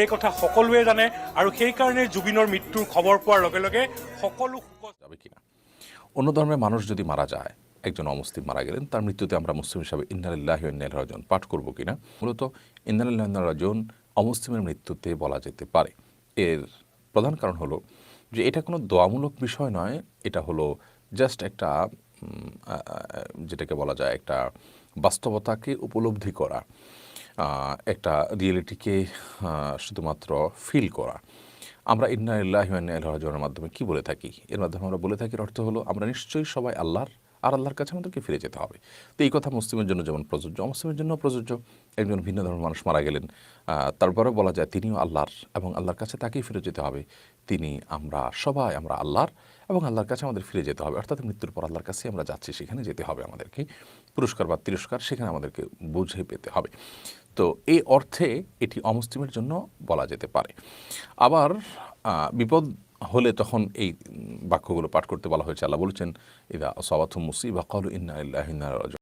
এই কথা সকলোৱে জানে আৰু সেই কাৰণে জুবিনৰ মৃত্যুৰ খবৰ পোৱাৰ লগে লগে সকলো যাবে কিনা। অন্য ধর্মের মানুষ যদি মারা যায়, একজন অমুসলিম মারা গেলেন, তার মৃত্যুতে আমরা মুসলিম হিসাবে ইন্না লিল্লাহি ওয়া ইন্না ইলাইহি রাজিউন পাঠ করব কিনা। মূলত ইন্না লিল্লাহি ওয়া ইন্না ইলাইহি রাজিউন অমুসলিমের মৃত্যুতে বলা যেতে পারে। এর প্রধান কারণ হলো যে এটা কোনো দোয়ামূলক বিষয় নয়, এটা হলো জাস্ট একটা যেটাকে বলা যায় একটা বাস্তবতাকে উপলব্ধি করা, একটা রিয়েলিটিকে শুধুমাত্র ফিল করা। আমরা ইন্না লিল্লাহি ওয়া ইন্না ইলাইহি রাজিউনের মাধ্যমে কি বলে থাকি? এর মাধ্যমে আমরা বলে থাকি, অর্থ হলো আমরা নিশ্চয়ই সবাই আল্লাহর, আর আল্লাহর কাছে আমাদেরকে ফিরে যেতে হবে। তো এই কথা মুসলিমের জন্য যেমন প্রযোজ্য, অমুসলিমের জন্য প্রযোজ্য। একজন ভিন্ন ধর্মের মানুষ মারা গেলেন, তারপরেও বলা যায় তিনিও আল্লাহর, এবং আল্লাহর কাছে তাকেই ফিরে যেতে হবে। আমরা সবাই আল্লাহর, এবং আল্লাহর কাছে আমাদের ফিরে যেতে হবে। অর্থাৎ মৃত্যুর পর আল্লাহর কাছে আমরা যাচ্ছি, সেখানে যেতে হবে আমাদেরকে। পুরস্কার বা তিরস্কার সেখানে আমাদেরকে বুঝে পেতে হবে। তো এই অর্থে এটি অমুসলিমের জন্য বলা যেতে পারে। আবার বিপদ হলে তখন এই বাক্যগুলো পাঠ করতে বলা হয়েছে। আল্লাহ বলেছেন, ইদা আসাবাতহুম মুসিবা ক্বালু ইন্না লিল্লাহি ওয়া ইন্না ইলাইহি রাজিউন।